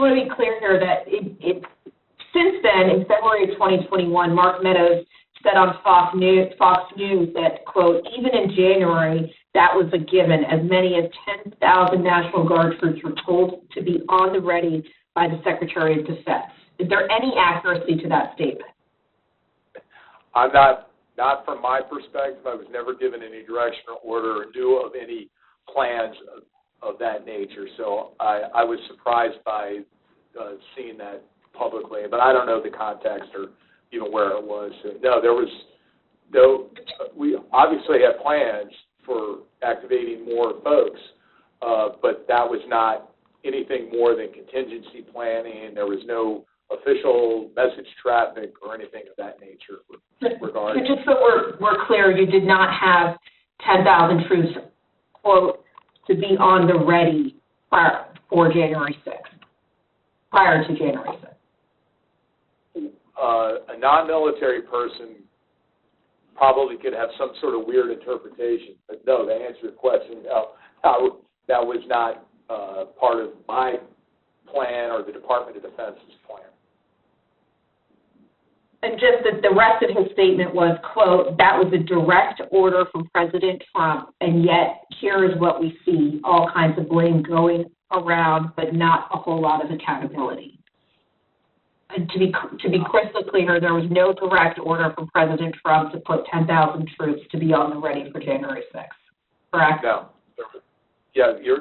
want to be clear here that since then, in February of 2021, Mark Meadows said on Fox News that, quote, even in January, that was a given. As many as 10,000 National Guard troops were told to be on the ready by the Secretary of Defense. Is there any accuracy to that statement? I'm not from my perspective. I was never given any direction or order or knew of any plans of that nature. So I was surprised by seeing that publicly, but I don't know the context or even where it was. No, there was no. We obviously had plans for activating more folks, but that was not anything more than contingency planning. There was no official message traffic or anything of that nature regarding. Just so we're clear, you did not have 10,000 troops or to be on the ready for January 6th, prior to January 6th. A non-military person probably could have some sort of weird interpretation, but no, to answer your question, no, that was not part of my plan or the Department of Defense's plan. And just that the rest of his statement was, quote, that was a direct order from President Trump, and yet here is what we see, all kinds of blame going around, but not a whole lot of accountability. And to be crystal clear, there was no direct order from President Trump to put 10,000 troops to be on the ready for January 6th, correct? No.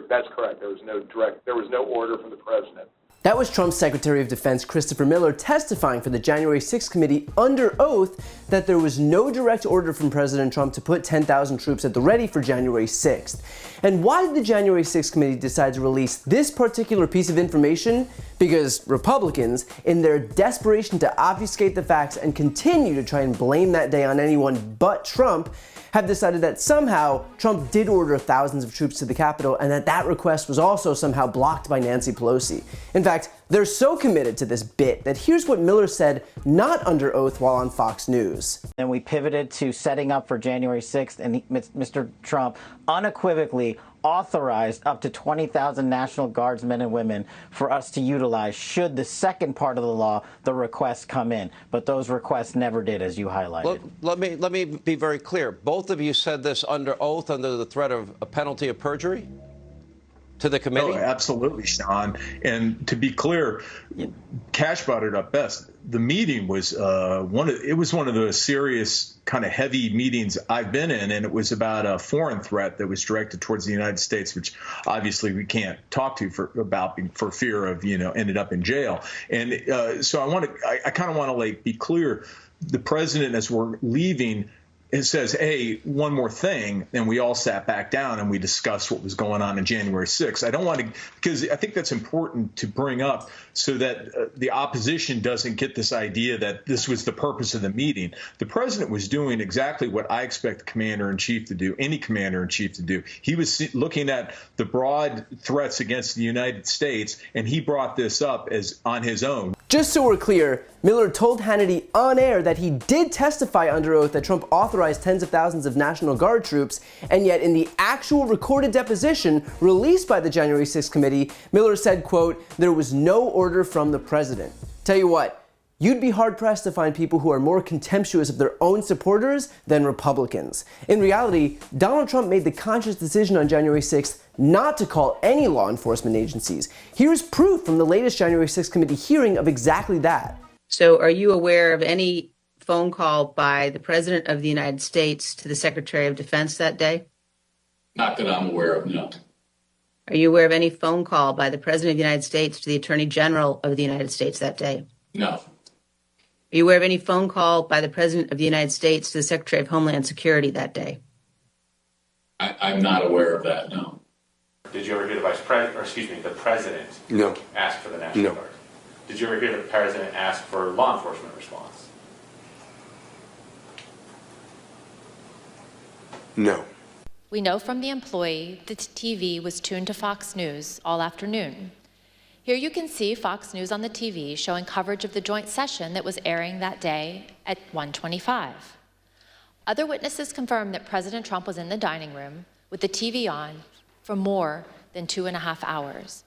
That's correct. There was no order from the president. That was Trump's Secretary of Defense Christopher Miller testifying for the January 6th committee under oath that there was no direct order from President Trump to put 10,000 troops at the ready for January 6th. And why did the January 6th committee decide to release this particular piece of information? Because Republicans, in their desperation to obfuscate the facts and continue to try and blame that day on anyone but Trump, have decided that somehow Trump did order thousands of troops to the Capitol and that request was also somehow blocked by Nancy Pelosi. In fact, they're so committed to this bit that here's what Miller said not under oath while on Fox News. Then we pivoted to setting up for January 6th, and Mr. Trump unequivocally authorized up to 20,000 National Guardsmen and women for us to utilize should the second part of the law, the requests, come in. But those requests never did, as you highlighted. Let me be very clear. Both of you said this under oath, under the threat of a penalty of perjury to the committee? Oh, absolutely, Sean. And to be clear, Cash brought it up best. The meeting was one of the serious kind of heavy meetings I've been in, and it was about a foreign threat that was directed towards the United States, which obviously we can't talk to for fear of ended up in jail. And so I kind of want to be clear. The president, as we're leaving, it says, hey, one more thing, and we all sat back down and we discussed what was going on in January 6th. I don't want to, because I think that's important to bring up so that the opposition doesn't get this idea that this was the purpose of the meeting. The president was doing exactly what I expect the commander-in-chief to do, any commander-in-chief to do. He was looking at the broad threats against the United States, and he brought this up as on his own. Just so we're clear, Miller told Hannity on air that he did testify under oath that Trump authorized tens of thousands of National Guard troops, and yet in the actual recorded deposition released by the January 6th committee, Miller said, quote, there was no order from the president. Tell you what, you'd be hard-pressed to find people who are more contemptuous of their own supporters than Republicans. In reality, Donald Trump made the conscious decision on January 6th not to call any law enforcement agencies. Here's proof from the latest January 6th committee hearing of exactly that. So are you aware of any phone call by the President of the United States to the Secretary of Defense that day? Not that I'm aware of, no. Are you aware of any phone call by the President of the United States to the Attorney General of the United States that day? No. Are you aware of any phone call by the President of the United States to the Secretary of Homeland Security that day? I'm not aware of that, no. Did you ever hear the President No. ask for the National Guard? Did you ever hear the President ask for law enforcement response? No. We know from the employee that the TV was tuned to Fox News all afternoon. Here you can see Fox News on the TV showing coverage of the joint session that was airing that day at 1:25. Other witnesses confirmed that President Trump was in the dining room with the TV on for more than 2.5 hours.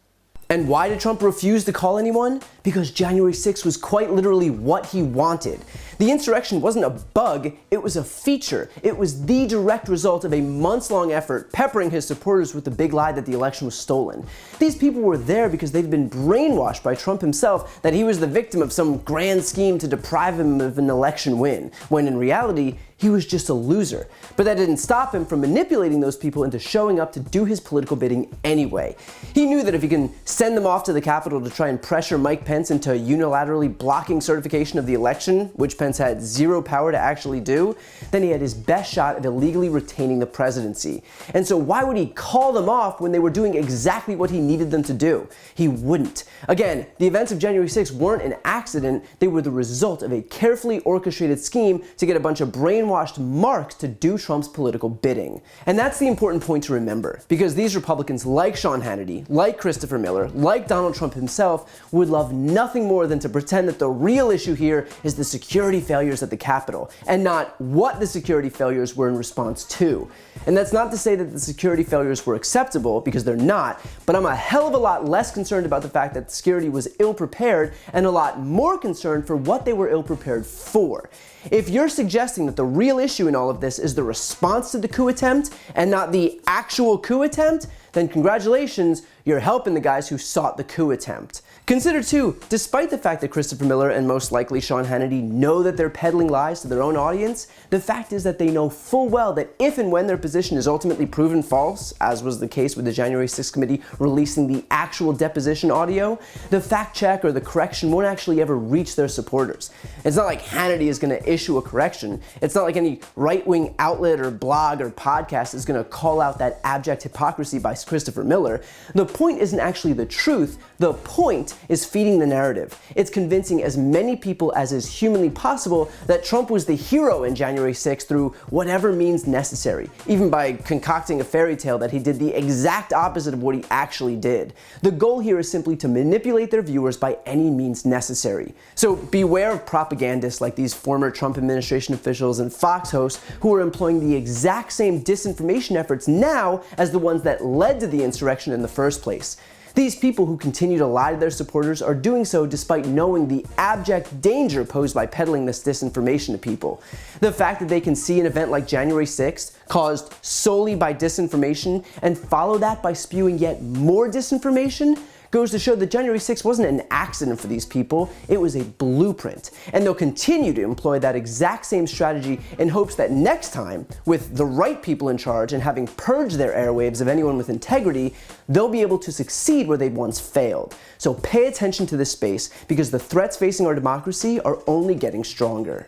And why did Trump refuse to call anyone? Because January 6th was quite literally what he wanted. The insurrection wasn't a bug, it was a feature. It was the direct result of a months-long effort peppering his supporters with the big lie that the election was stolen. These people were there because they'd been brainwashed by Trump himself that he was the victim of some grand scheme to deprive him of an election win, when in reality, he was just a loser. But that didn't stop him from manipulating those people into showing up to do his political bidding anyway. He knew that if he can send them off to the Capitol to try and pressure Mike Pence into unilaterally blocking certification of the election, which Pence had zero power to actually do, then he had his best shot at illegally retaining the presidency. And so why would he call them off when they were doing exactly what he needed them to do? He wouldn't. Again, the events of January 6th weren't an accident, they were the result of a carefully orchestrated scheme to get a bunch of brainwashed marks to do Trump's political bidding. And that's the important point to remember, because these Republicans like Sean Hannity, like Christopher Miller, like Donald Trump himself, would love nothing more than to pretend that the real issue here is the security failures at the Capitol, and not what the security failures were in response to. And that's not to say that the security failures were acceptable, because they're not, but I'm a hell of a lot less concerned about the fact that security was ill-prepared, and a lot more concerned for what they were ill-prepared for. If you're suggesting that the real issue in all of this is the response to the coup attempt and not the actual coup attempt, then congratulations, you're helping the guys who sought the coup attempt. Consider too, despite the fact that Christopher Miller and most likely Sean Hannity know that they're peddling lies to their own audience, the fact is that they know full well that if and when their position is ultimately proven false, as was the case with the January 6th committee releasing the actual deposition audio, the fact check or the correction won't actually ever reach their supporters. It's not like Hannity is going to issue a correction. It's not like any right-wing outlet or blog or podcast is going to call out that abject hypocrisy by Christopher Miller. The point isn't actually the truth. The point is feeding the narrative. It's convincing as many people as is humanly possible that Trump was the hero in January 6th through whatever means necessary, even by concocting a fairy tale that he did the exact opposite of what he actually did. The goal here is simply to manipulate their viewers by any means necessary. So beware of propagandists like these former Trump administration officials and Fox hosts who are employing the exact same disinformation efforts now as the ones that led to the insurrection in the first place. These people who continue to lie to their supporters are doing so despite knowing the abject danger posed by peddling this disinformation to people. The fact that they can see an event like January 6th, caused solely by disinformation, and follow that by spewing yet more disinformation, goes to show that January 6th wasn't an accident for these people, it was a blueprint. And they'll continue to employ that exact same strategy in hopes that next time, with the right people in charge and having purged their airwaves of anyone with integrity, they'll be able to succeed where they'd once failed. So pay attention to this space, because the threats facing our democracy are only getting stronger.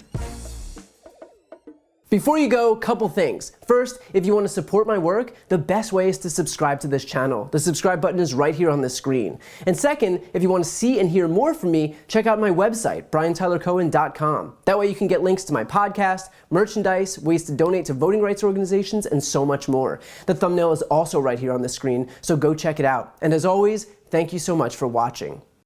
Before you go, couple things. First, if you want to support my work, the best way is to subscribe to this channel. The subscribe button is right here on the screen. And second, if you want to see and hear more from me, check out my website, briantylercohen.com. That way you can get links to my podcast, merchandise, ways to donate to voting rights organizations, and so much more. The thumbnail is also right here on the screen, so go check it out. And as always, thank you so much for watching.